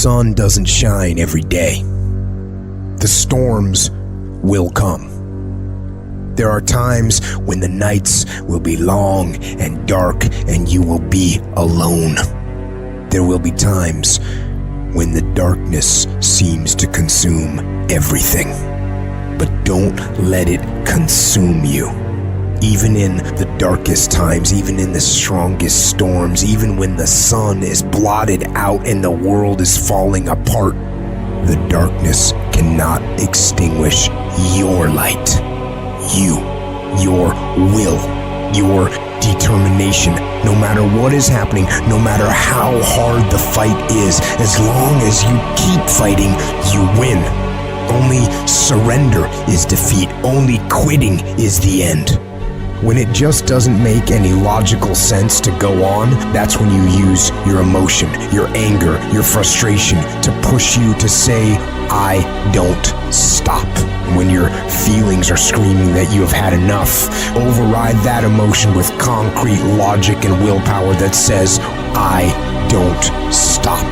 sun doesn't shine every day. The storms will come. There are times when the nights will be long and dark and you will be alone. There will be times when the darkness seems to consume everything. But don't let it consume you. Even in the darkest times, even in the strongest storms, even when the sun is blotted out and the world is falling apart, the darkness cannot extinguish your light. You, your will, your determination. No matter what is happening, no matter how hard the fight is, as long as you keep fighting, you win. Only surrender is defeat. Only quitting is the end. When it just doesn't make any logical sense to go on, that's when you use your emotion, your anger, your frustration to push you to say, I don't stop. When your feelings are screaming that you have had enough, override that emotion with concrete logic and willpower that says, I don't stop.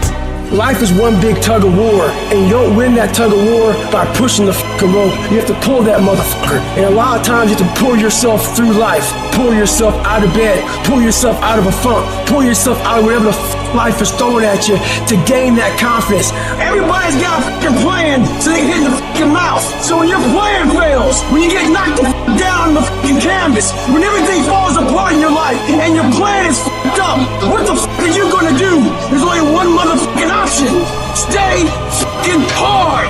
Life is one big tug of war, and you don't win that tug of war by pushing the fucking rope. You have to pull that motherfucker. And a lot of times you have to pull yourself through life, pull yourself out of bed, pull yourself out of a funk, pull yourself out of whatever the life is throwing at you to gain that confidence. Everybody's got a fucking plan so they can hit the fucking mouth. So when your plan fails, when you get knocked the fuck down on the fucking canvas, when everything falls apart in your life and your plan is fucked up, what the fuck are you gonna do? There's only one motherfucking option. Stay fucking hard.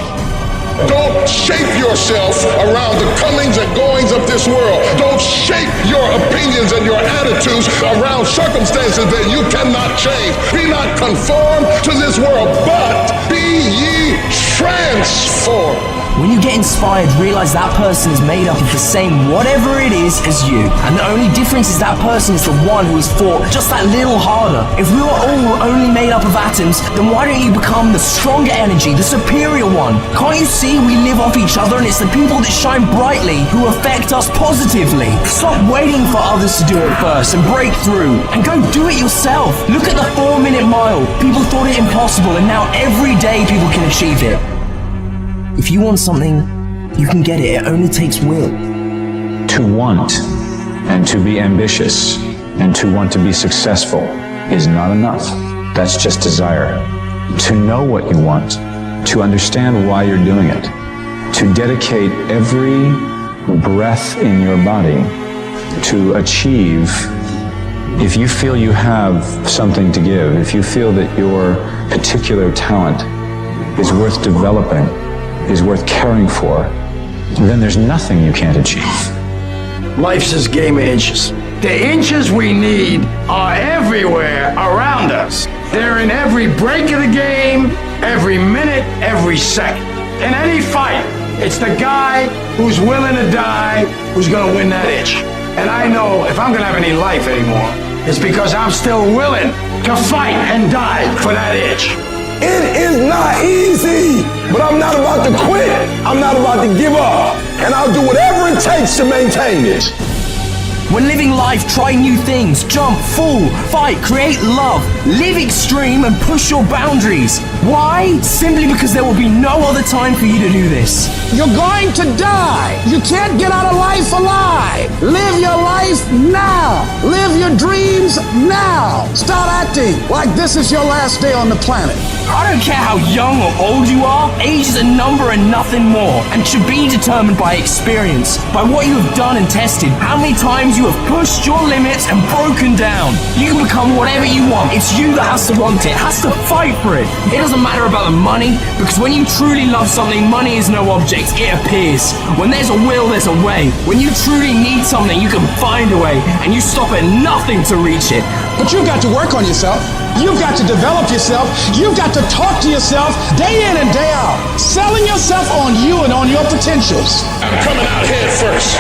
Don't shape yourself around the comings and goings of this world. Don't shape your opinions and your attitudes around circumstances that you cannot change. Be not conformed to this world, but be ye transformed. When you get inspired, realize that person is made up of the same whatever it is as you. And the only difference is that person is the one who has fought just that little harder. If we were all only made up of atoms, then why don't you become the stronger energy, the superior one? Can't you see we live off each other and it's the people that shine brightly who affect us positively? Stop waiting for others to do it first and break through and go do it yourself. Look at the 4-minute mile. People thought it impossible and now every day people can achieve it. If you want something, you can get it. It only takes will. To want and to be ambitious and to want to be successful is not enough. That's just desire. To know what you want, to understand why you're doing it, to dedicate every breath in your body to achieve. If you feel you have something to give, if you feel that your particular talent is worth developing, is worth caring for, then there's nothing you can't achieve. Life's this game of inches. The inches we need are everywhere around us. They're in every break of the game, every minute, every second. In any fight, it's the guy who's willing to die who's gonna win that inch. And I know if I'm gonna have any life anymore, it's because I'm still willing to fight and die for that inch. It is not easy, but I'm not about to quit. I'm not about to give up. And I'll do whatever it takes to maintain it. When living life, try new things, jump, fall, fight, create love, live extreme and push your boundaries. Why? Simply because there will be no other time for you to do this. You're going to die. You can't get out of life alive. Live your life now. Live your dreams now. Start acting like this is your last day on the planet. I don't care how young or old you are, age is a number and nothing more, and should be determined by experience, by what you have done and tested, how many times you have pushed your limits and broken down. You can become whatever you want. It's you that has to want it, has to fight for it. It doesn't matter about the money, because when you truly love something, money is no object, it appears. When there's a will, there's a way. When you truly need something, you can find a way, and you stop at nothing to reach it. But you've got to work on yourself. You've got to develop yourself. You've got to talk to yourself day in and day out, selling yourself on you and on your potentials. I'm coming out head first.